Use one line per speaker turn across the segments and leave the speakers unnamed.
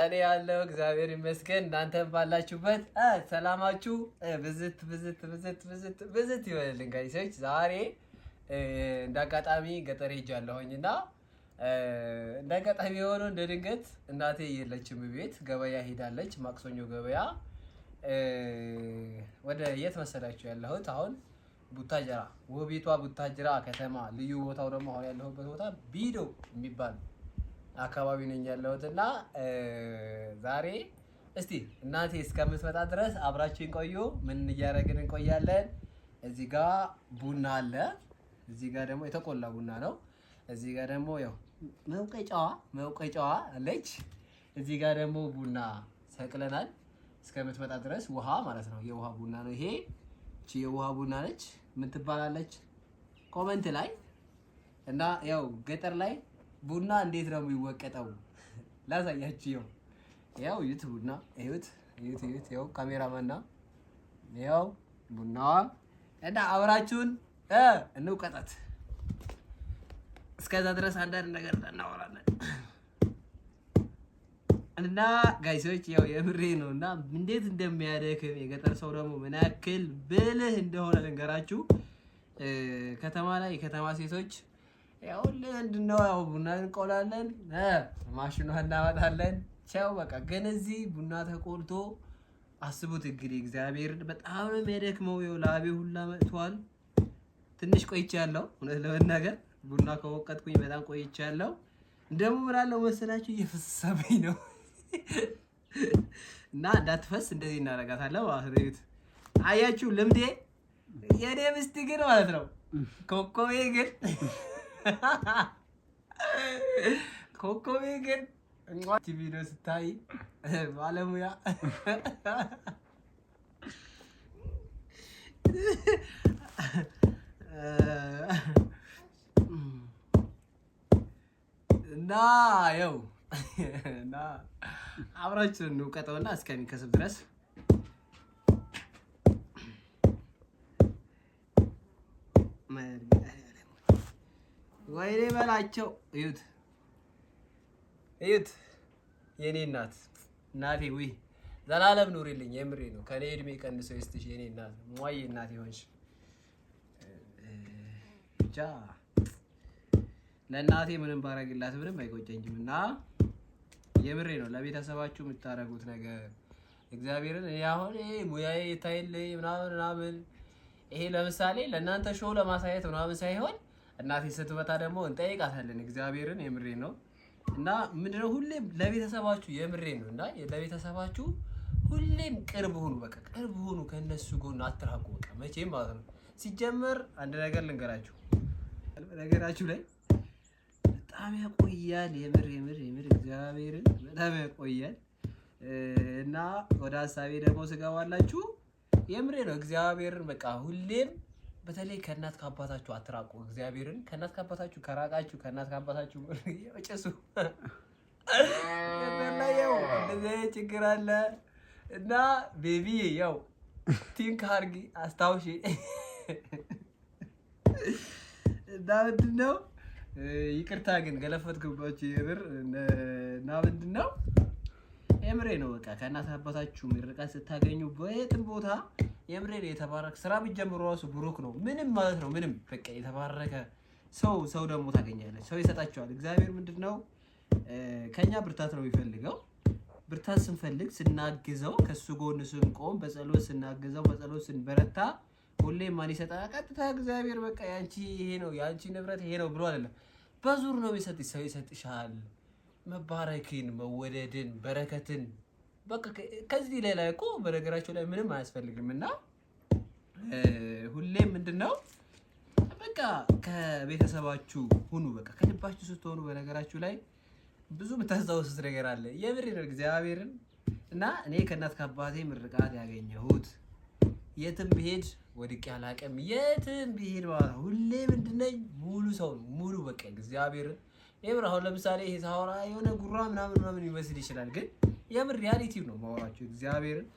እኔ ያለው እግዚአብሔር ይመስገን። እናንተም ባላችሁበት ሰላማችሁ ብዝት ይበልልኝ ጋይሶች። ዛሬ እንዳጋጣሚ ገጠር ሄጃለሁኝ እና እንዳጋጣሚ የሆነው እንደ ድንገት እናቴ የለችም ቤት፣ ገበያ ሄዳለች። ማክሰኞ ገበያ። ወደ የት መሰላችሁ ያለሁት? አሁን ቡታጅራ፣ ውቢቷ ቡታጅራ ከተማ። ልዩ ቦታው ደግሞ አሁን ያለሁበት ቦታ ቢዶ የሚባል አካባቢ ነኝ ያለሁት እና ዛሬ እስቲ እናቴ እስከምትመጣ ድረስ አብራችሁን ቆዩ። ምን እያደረግን እንቆያለን? እዚህ ጋር ቡና አለ። እዚህ ጋር ደግሞ የተቆላ ቡና ነው። እዚህ ጋር ደግሞ ያው መውቀጫዋ አለች። እዚህ ጋር ደግሞ ቡና ሰቅለናል እስከምትመጣ ድረስ። ውሃ ማለት ነው፣ የውሃ ቡና ነው ይሄ። እቺ የውሃ ቡና ነች። ምን ትባላለች? ኮመንት ላይ እና ያው ገጠር ላይ ቡና እንዴት ነው የሚወቀጠው ላሳያችሁ። ያው እዩት፣ ቡና እዩት። ያው ካሜራማንና ያው ቡናዋ እና አብራችሁን እንውቀጣት። እስከዛ ድረስ አንዳንድ ነገር እናወራለን እና ጋይሶች ያው የምሬ ነው እና እንዴት እንደሚያደክም የገጠር ሰው ደግሞ ምን ያክል ብልህ እንደሆነ ልንገራችሁ። ከተማ ላይ የከተማ ሴቶች ያው ለምንድነው ያው ቡና እንቆላለን፣ ማሽኑን እናመጣለን፣ ቻው በቃ። ግን እዚህ ቡና ተቆልቶ አስቡት እንግዲህ እግዚአብሔር በጣም ነው የሚያደክመው። ያው ላቤ ሁላ መጥቷል። ትንሽ ቆይቻለሁ እውነት ለመናገር ቡና ከወቀጥኩኝ በጣም ቆይቻለሁ። ደግሞ ምን አለው መሰላችሁ እየፈሰሰብኝ ነው እና እንዳትፈስ እንደዚህ እናደርጋታለን ማለት ነው። አያችሁ ልምዴ የኔ ምስት ግን ማለት ነው ኮኮቤ ግን እንኳን ቪዲዮ ስታይ ባለሙያ እና ያው እና አብራችሁን እንውቀጠውና እስከሚከስብ ድረስ ወይኔ በላቸው። እዩት የኔ እናቴ ውይ ዘላለም ኑሪልኝ። የምሬ ነው። ከኔ እድሜ ቀንሰው ይስጥሽ የኔ እናት። ሟይ እናቴ ሆንሽ። ብቻ ለእናቴ ምንም ባረግላት ምንም አይቆጨኝም እና የምሬ ነው። ለቤተሰባችሁ የምታረጉት ነገር እግዚአብሔርን እኔ አሁን ሙያዬ ታይልኝ ምናምን ይሄ ለምሳሌ ለእናንተ ሾው ለማሳየት ምናምን ሳይሆን እናቴ ስትመጣ ደግሞ እንጠይቃታለን። እግዚአብሔርን የምሬ ነው እና ምንድነው ሁሌም ለቤተሰባችሁ የምሬ ነው እና ለቤተሰባችሁ ሁሌም ቅርብ ሁኑ። በቃ ቅርብ ሁኑ፣ ከነሱ ጎን አትራቁ። በቃ መቼም ማለት ነው። ሲጀመር አንድ ነገር ልንገራችሁ፣ ነገራችሁ ላይ በጣም ያቆያል። የምር እግዚአብሔርን በጣም ያቆያል እና ወደ ሀሳቤ ደግሞ ስገባላችሁ የምሬ ነው። እግዚአብሔርን በቃ ሁሌም በተለይ ከእናት ከአባታችሁ አትራቁ። እግዚአብሔርን ከእናት ከአባታችሁ ከራቃችሁ ከእናት ከአባታችሁ ጭሱ ያው እንደዚህ ችግር አለ እና ቤቢ ያው ቲንክ አድርጊ አስታውሺ እና ምንድን ነው ይቅርታ ግን ገለፈትኩባችሁ የምር እና ምንድን ነው የምሬ ነው። በቃ ከእናት አባታችሁ ምርቃት ስታገኙ በየትም ቦታ የምሬ ነው የተባረከ ስራ ቢጀምሩ ራሱ ብሩክ ነው። ምንም ማለት ነው ምንም በቃ የተባረከ ሰው ደግሞ ታገኛለች። ሰው ይሰጣቸዋል። እግዚአብሔር ምንድነው ከኛ ብርታት ነው የሚፈልገው። ብርታት ስንፈልግ ስናግዘው፣ ከሱ ጎን ስንቆም፣ በጸሎት ስናግዘው፣ በጸሎት ስንበረታ ሁሌም ማን ይሰጣል? ቀጥታ እግዚአብሔር በቃ ያንቺ ይሄ ነው ያንቺ ንብረት ይሄ ነው ብሎ አይደለም፣ በዙር ነው የሚሰጥሽ። ሰው ይሰጥሻል መባረክን፣ መወደድን፣ በረከትን። በቃ ከዚህ ሌላ እኮ በነገራችሁ ላይ ምንም አያስፈልግም እና ሁሌም ምንድነው በቃ ከቤተሰባችሁ ሁኑ። በቃ ከልባችሁ ስትሆኑ በነገራችሁ ላይ ብዙ የምታስታውሱት ነገር አለ። የምሬ ነው እግዚአብሔርን እና እኔ ከእናት ከአባቴ ምርቃት ያገኘሁት የትም ብሄድ ወድቄ አላውቅም። የትም ብሄድ ማለት ሁሌ ምንድነኝ ሙሉ ሰው ነው። ሙሉ በቃ እግዚአብሔርን የምር አሁን ለምሳሌ ይሄ ሳወራ የሆነ ጉራ ምናምን ይመስል ይችላል፣ ግን የምር ሪያሊቲው ነው ማወራችሁ እግዚአብሔርን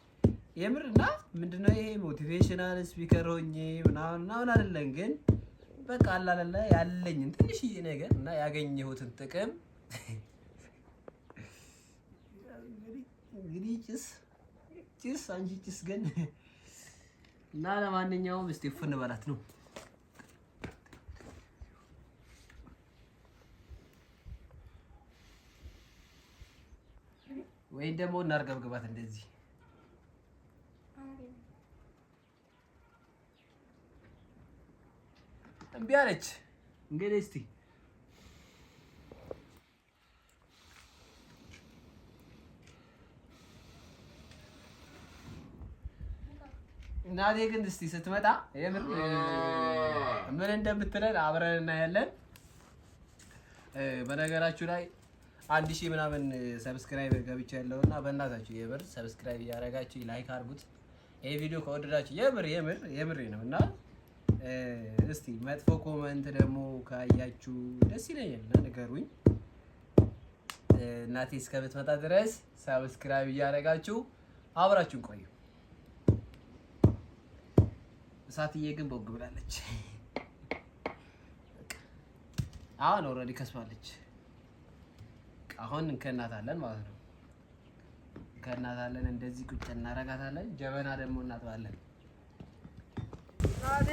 የምር እና ምንድነው ይሄ ሞቲቬሽናል ስፒከር ሆኜ ምናምን አይደለም፣ ግን በቃ አላለለ ያለኝን ትንሽዬ ነገር እና ያገኘሁትን ጥቅም እንግዲህ ጭስ አንቺ ጭስ ግን እና ለማንኛውም እስቲ ፉን በላት ነው ወይ ደግሞ እናርገብግባት እንደዚህ እምቢ አለች። እንግዲህ እስቲ እናቴ ግን እስቲ ስትመጣ የምር ምን እንደምትለን አብረን እናያለን። በነገራችሁ ላይ 1000 ምናምን ሰብስክራይብ ገብቻለሁና በእናታችሁ የምር ሰብስክራይብ እያደረጋችሁ ላይክ አድርጉት። ይሄ ቪዲዮ ከወደዳችሁ የምር ነውና እስቲ መጥፎ ኮሜንት ደግሞ ካያችሁ ደስ ይለኛል ንገሩኝ። እናቴ እስከምትመጣ ድረስ ሰብስክራይብ እያደረጋችሁ አብራችሁን ቆዩ። እሳትዬ ግን ቦግ ብላለች። አሁን ኦልሬዲ ከስማለች። አሁን እንከናታለን ማለት ነው። እንከናታለን እንደዚህ ቁጭ እናረጋታለን። ጀበና ደግሞ እናጥባለን። ናዴ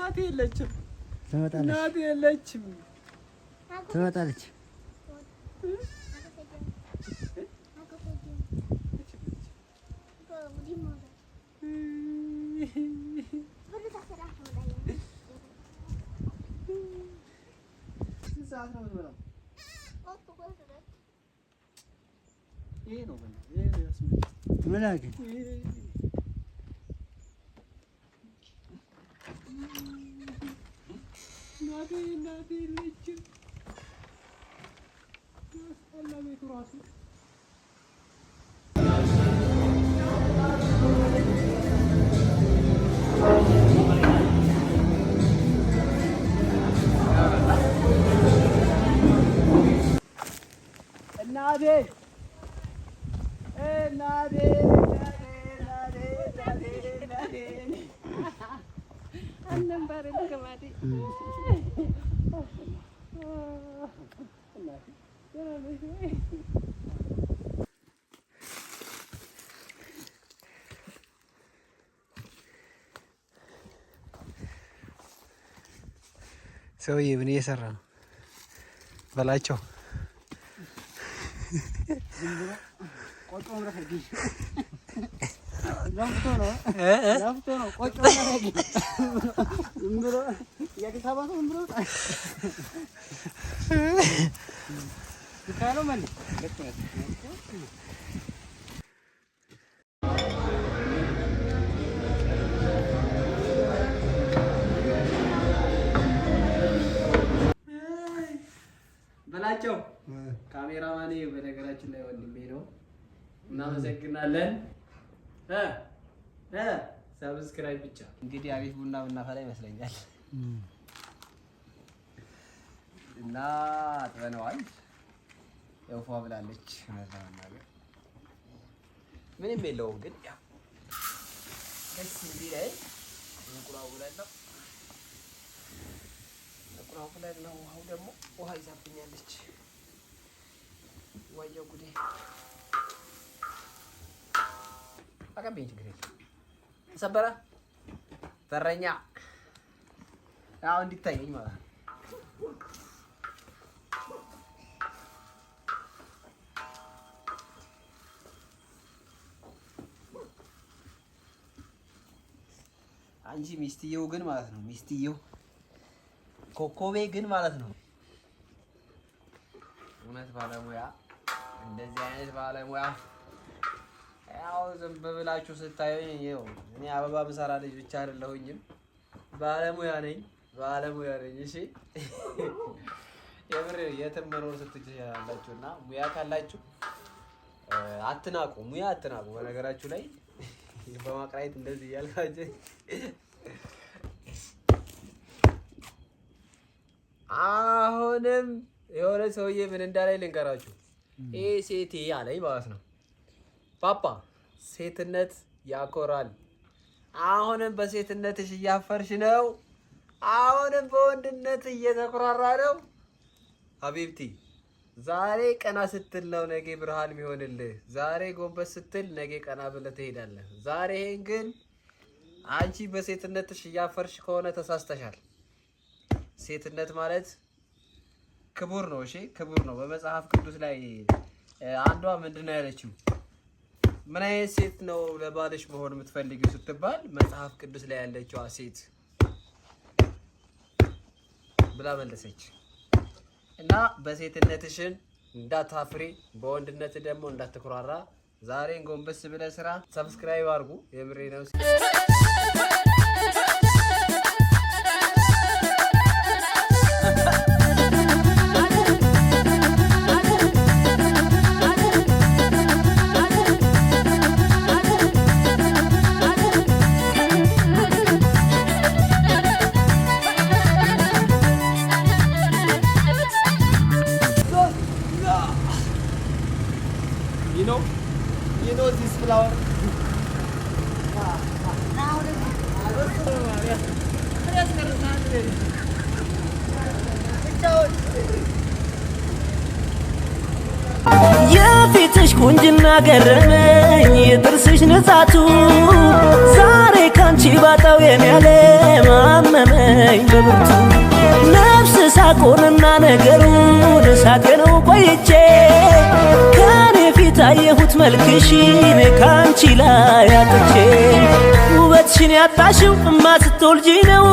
እናቴ የለችም። እናቴ የለችም።
ትመጣለች። ምን አገኝ
እናቴ የለችም። ቤቱ ራሱ ሰውዬ ምን እየሰራ ነው? በላቸው በላቸው ካሜራማኔ በነገራችን ላይ ወንድሜ ነው። እናመሰግናለን። ሰብስክራይብ ብቻ እንግዲህ አሪፍ ቡና ብናፈላ ይመስለኛል እና አጥበነዋል። ያውፋ ብላለች ማለት ምንም የለውም ግን ያው ደስ እንዲለኝ እንቁላሉ ላይ ነው። ውሃው ደግሞ ውሃ ይዛብኛለች። ወየው ጉዴ አቀበኝ ችግር የለም። ተሰበረ ተረኛ ያው እንዲታየኝ ማለት ነው። አንቺ ሚስትየው ግን ማለት ነው። ሚስትየው ኮኮቤ ግን ማለት ነው። እውነት ባለሙያ እንደዚህ አይነት ባለሙያ ያው ዝም ብላችሁ ስታዩኝ ይኸው እኔ አበባ ምሰራ ልጅ ብቻ አይደለሁኝም፣ ባለሙያ ነኝ። እሺ የምር የትም መኖር ስትችላላችሁና ሙያ ካላችሁ አትናቁ፣ ሙያ አትናቁ። በነገራችሁ ላይ በማቅራየት እንደዚህ ያልካችሁ አሁንም የሆነ ሰውዬ ምን እንዳለኝ ልንገራችሁ። ሴቴ አለኝ ማለት ነው። ፓፓ ሴትነት ያኮራል። አሁንም በሴትነትሽ እያፈርሽ ነው። አሁንም በወንድነት እየተኮራራ ነው። ሀቢብቲ ዛሬ ቀና ስትል ነው ነገ ብርሃን የሚሆንልህ። ዛሬ ጎንበስ ስትል ነገ ቀና ብለህ ትሄዳለህ። ዛሬ ይሄን ግን አንቺ በሴትነትሽ እያፈርሽ ከሆነ ተሳስተሻል። ሴትነት ማለት ክቡር ነው። እሺ ክቡር ነው። በመጽሐፍ ቅዱስ ላይ አንዷ ምንድነው ያለችው? ምን አይነት ሴት ነው ለባልሽ መሆን የምትፈልጊው ስትባል መጽሐፍ ቅዱስ ላይ ያለችው ሴት ብላ መለሰች። እና በሴትነትሽን እንዳታፍሪ፣ በወንድነት ደግሞ እንዳትኩራራ። ዛሬን ጎንበስ ብለህ ስራ። ሰብስክራይብ አድርጉ። የምሬ ነው። You know this flower?
የፊትሽ ቁንጅና ገረመኝ የጥርስሽ ንጻቱ ዛሬ ካንቺ ባጣው የሚያለ ማመመኝ በብርቱ ነፍስ ሳቆንና ነገሩን ሳጤነው ቆይቼ ከኔ ፊት አየሁት መልክሽን ካንቺ ላይ አጥቼ ውበትሽን ያጣሽው እማ ስትወልጂ ነው